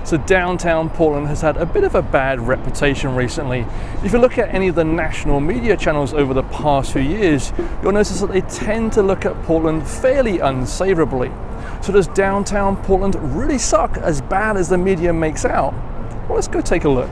So downtown Portland has had a bit of a bad reputation recently. If you look at any of the national media channels over the past few years, you'll notice that they tend to look at Portland fairly unfavorably. So does downtown Portland really suck as bad as the media makes out? Well, let's go take a look.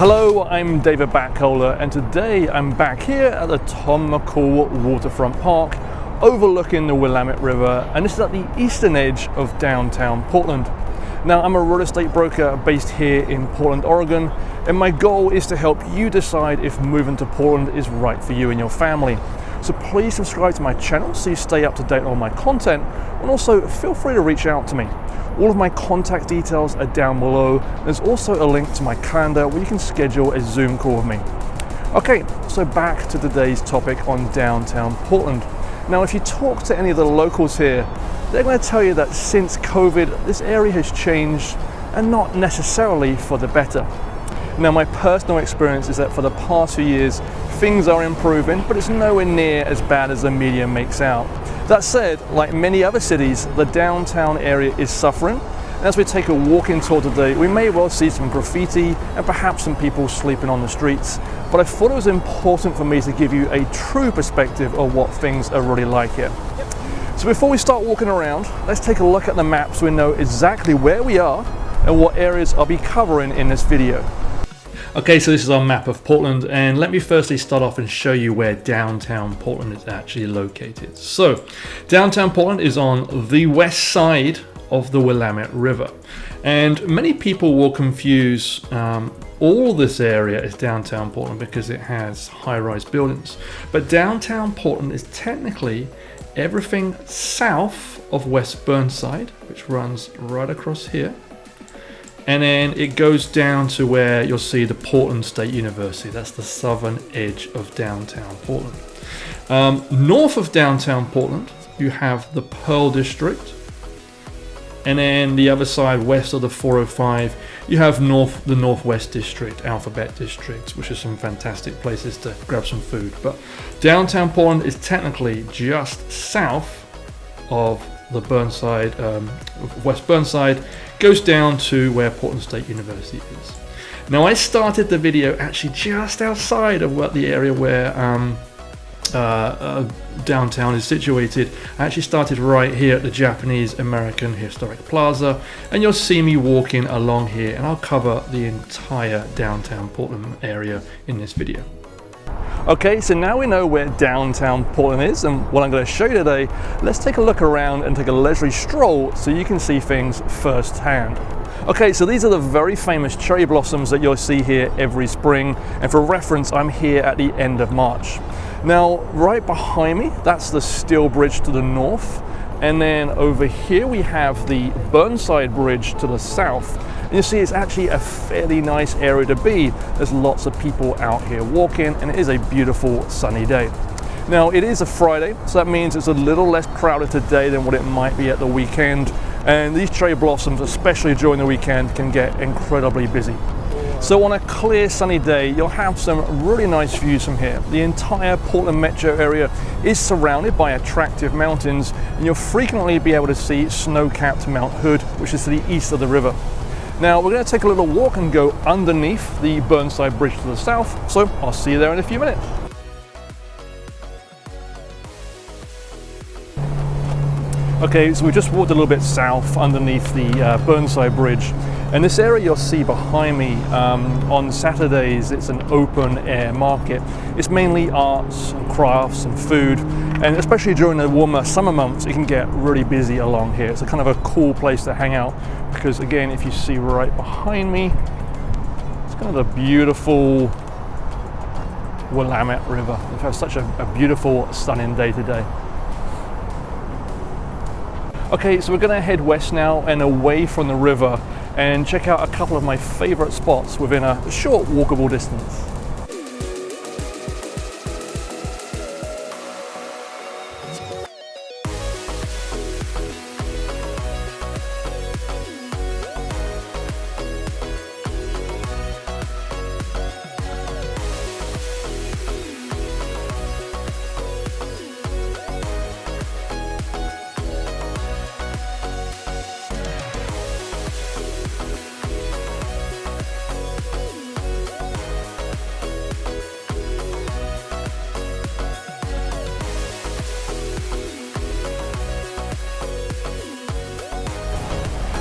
Hello, I'm David Backholer, and today I'm back here at the Tom McCall Waterfront Park overlooking the Willamette River, and this is at the eastern edge of downtown Portland. Now, I'm a real estate broker based here in Portland, Oregon, and my goal is to help you decide if moving to Portland is right for you and your family. So please subscribe to my channel so you stay up to date on my content, and also feel free to reach out to me. All of my contact details are down below. There's also a link to my calendar where you can schedule a Zoom call with me. Okay, so back to today's topic on downtown Portland. Now, if you talk to any of the locals here, they're going to tell you that since COVID, this area has changed, and not necessarily for the better. Now, my personal experience is that for the past few years, things are improving, but it's nowhere near as bad as the media makes out. That said, like many other cities, the downtown area is suffering. And as we take a walking tour today, we may well see some graffiti and perhaps some people sleeping on the streets. But I thought it was important for me to give you a true perspective of what things are really like here. So before we start walking around, let's take a look at the map so we know exactly where we are and what areas I'll be covering in this video. Okay, so this is our map of Portland, and let me firstly start off and show you where downtown Portland is actually located. So, downtown Portland is on the west side of the Willamette River, and many people will confuse all this area as downtown Portland because it has high-rise buildings. But downtown Portland is technically everything south of West Burnside, which runs right across here. And then it goes down to where you'll see the Portland State University. That's the southern edge of downtown Portland. North of downtown Portland, you have the Pearl District. And then the other side, west of the 405, you have the Northwest District, Alphabet District, which are some fantastic places to grab some food. But downtown Portland is technically just south of the Burnside, West Burnside, goes down to where Portland State University is. Now, I started the video actually just outside of the area where downtown is situated. I actually started right here at the Japanese American Historic Plaza, and you'll see me walking along here, and I'll cover the entire downtown Portland area in this video. Okay, so now we know where downtown Portland is and what I'm going to show you today. Let's take a look around and take a leisurely stroll so you can see things firsthand. Okay, so these are the very famous cherry blossoms that you'll see here every spring, and for reference, I'm here at the end of March. Now, right behind me, that's the steel bridge to the north, and then over here we have the Burnside Bridge to the south. And you see it's actually a fairly nice area to be. There's lots of people out here walking, and it is a beautiful sunny day. Now, it is a Friday, so that means it's a little less crowded today than what it might be at the weekend. And these cherry blossoms, especially during the weekend, can get incredibly busy. So on a clear sunny day, you'll have some really nice views from here. The entire Portland metro area is surrounded by attractive mountains, and you'll frequently be able to see snow-capped Mount Hood, which is to the east of the river. Now, we're going to take a little walk and go underneath the Burnside Bridge to the south, so I'll see you there in a few minutes. Okay, so we just walked a little bit south underneath the Burnside Bridge, and this area you'll see behind me, on Saturdays it's an open air market. It's mainly arts and crafts and food, and especially during the warmer summer months it can get really busy along here. It's a kind of a cool place to hang out because, again, if you see right behind me, it's kind of a beautiful Willamette River. We've had such a beautiful stunning day today. Okay, so we're going to head west now and away from the river and check out a couple of my favorite spots within a short walkable distance.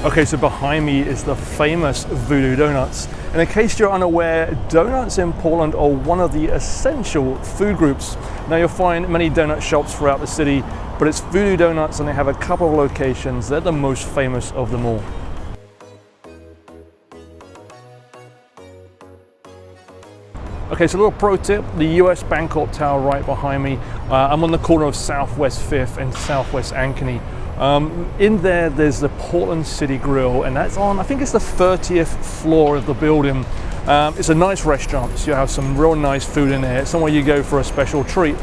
Okay, so behind me is the famous Voodoo Donuts. And in case you're unaware, donuts in Portland are one of the essential food groups. Now you'll find many donut shops throughout the city, but it's Voodoo Donuts and they have a couple of locations. They're the most famous of them all. Okay, so a little pro tip, the US Bancorp Tower right behind me. I'm on the corner of Southwest 5th and Southwest Ankeny. In there, there's the Portland City Grill, and that's on, I think it's the 30th floor of the building. It's a nice restaurant, so you have some real nice food in there. It's somewhere you go for a special treat.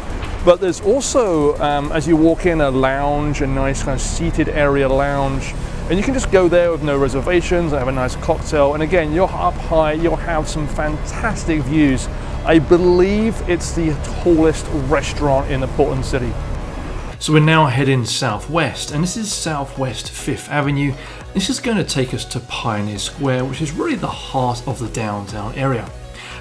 But there's also, as you walk in, a lounge, a nice kind of seated area lounge. And you can just go there with no reservations and have a nice cocktail. And again, you're up high, you'll have some fantastic views. I believe it's the tallest restaurant in the Portland city. So we're now heading southwest, and this is Southwest 5th Avenue. This is going to take us to Pioneer Square, which is really the heart of the downtown area.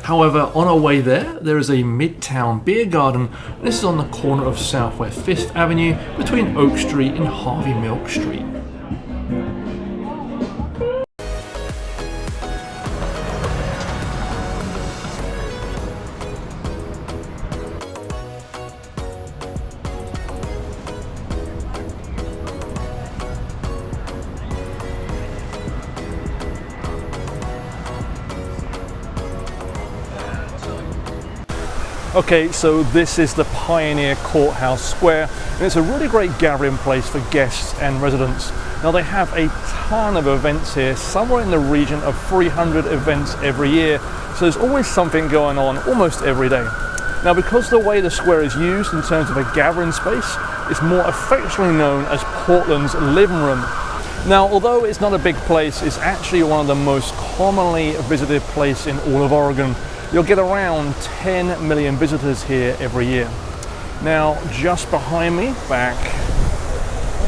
However, on our way there is a Midtown beer garden. This is on the corner of Southwest 5th Avenue between Oak Street and Harvey Milk Street. Okay, so this is the Pioneer Courthouse Square, and it's a really great gathering place for guests and residents. Now they have a ton of events here, somewhere in the region of 300 events every year, so there's always something going on almost every day. Now because the way the square is used in terms of a gathering space, it's more affectionately known as Portland's living room. Now although it's not a big place, it's actually one of the most commonly visited places in all of Oregon. You'll get around 10 million visitors here every year. Now, just behind me, back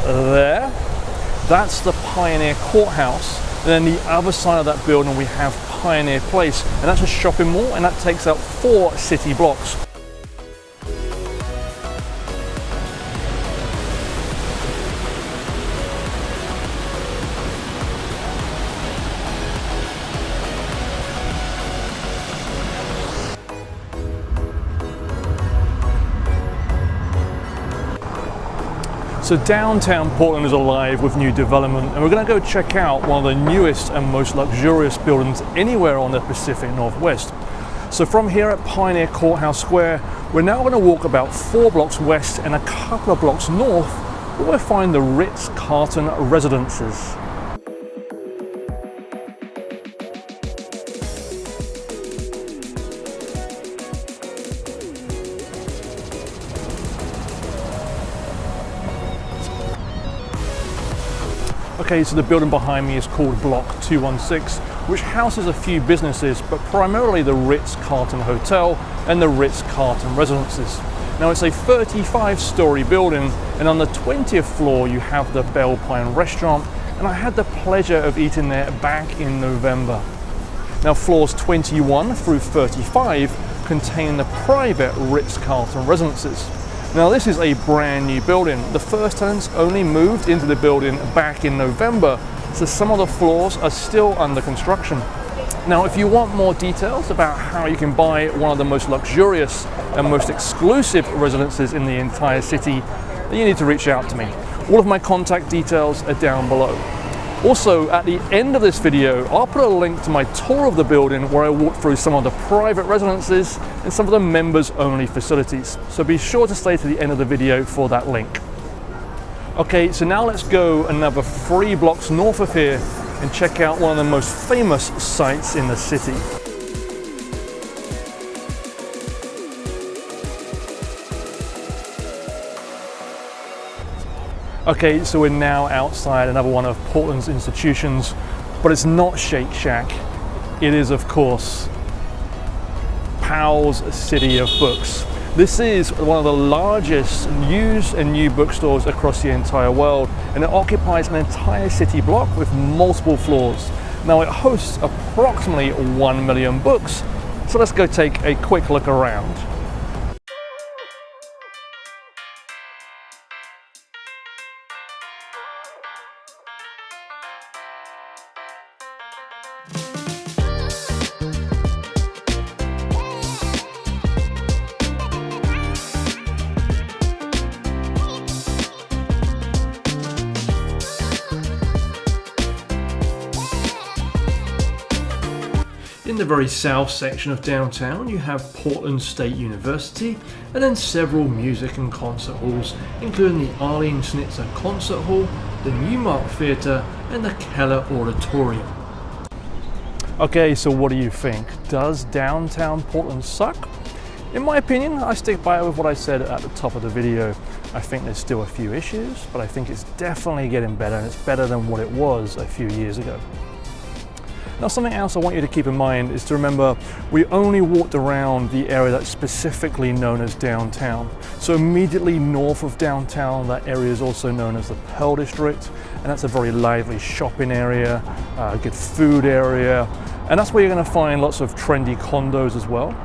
there, that's the Pioneer Courthouse. And then the other side of that building, we have Pioneer Place, and that's a shopping mall, and that takes up 4 city blocks. So downtown Portland is alive with new development, and we're going to go check out one of the newest and most luxurious buildings anywhere on the Pacific Northwest. So from here at Pioneer Courthouse Square, we're now going to walk about 4 blocks west and a couple of blocks north, where we'll find the Ritz-Carlton Residences. Okay, so the building behind me is called Block 216, which houses a few businesses, but primarily the Ritz-Carlton Hotel and the Ritz-Carlton Residences. Now it's a 35-story building, and on the 20th floor you have the Belle Pine restaurant, and I had the pleasure of eating there back in November. Now floors 21 through 35 contain the private Ritz-Carlton Residences. Now this is a brand new building. The first tenants only moved into the building back in November, so some of the floors are still under construction. Now if you want more details about how you can buy one of the most luxurious and most exclusive residences in the entire city, then you need to reach out to me. All of my contact details are down below. Also, at the end of this video, I'll put a link to my tour of the building where I walk through some of the private residences and some of the members-only facilities. So be sure to stay to the end of the video for that link. Okay, so now let's go another 3 blocks north of here and check out one of the most famous sites in the city. Okay, so we're now outside another one of Portland's institutions, but it's not Shake Shack. It is, of course, Powell's City of Books. This is one of the largest used and new bookstores across the entire world, and it occupies an entire city block with multiple floors. Now it hosts approximately 1 million books, so let's go take a quick look around. very south section of downtown, you have Portland State University, and then several music and concert halls, including the Arlene Schnitzer Concert Hall, the Newmark Theatre, and the Keller Auditorium. Okay, so what do you think? Does downtown Portland suck? In my opinion, I stick by with what I said at the top of the video. I think there's still a few issues, but I think it's definitely getting better, and it's better than what it was a few years ago. Now, something else I want you to keep in mind is to remember we only walked around the area that's specifically known as downtown. So immediately north of downtown, that area is also known as the Pearl District, and that's a very lively shopping area, a good food area, and that's where you're going to find lots of trendy condos as well.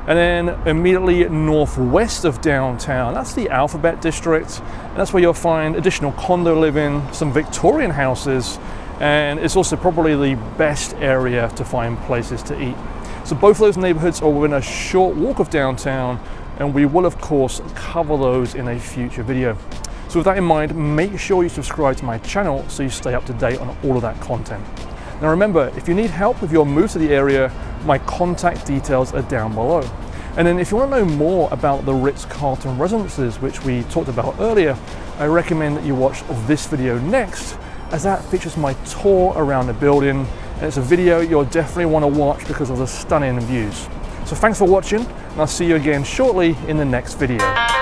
And then immediately northwest of downtown, that's the Alphabet District, and that's where you'll find additional condo living, some Victorian houses, and it's also probably the best area to find places to eat. So both of those neighborhoods are within a short walk of downtown, and we will of course cover those in a future video. So with that in mind, make sure you subscribe to my channel so you stay up to date on all of that content. Now remember, if you need help with your move to the area, my contact details are down below. And then if you want to know more about the Ritz-Carlton residences, which we talked about earlier, I recommend that you watch this video next, as that features my tour around the building, and it's a video you'll definitely want to watch because of the stunning views. So thanks for watching, and I'll see you again shortly in the next video.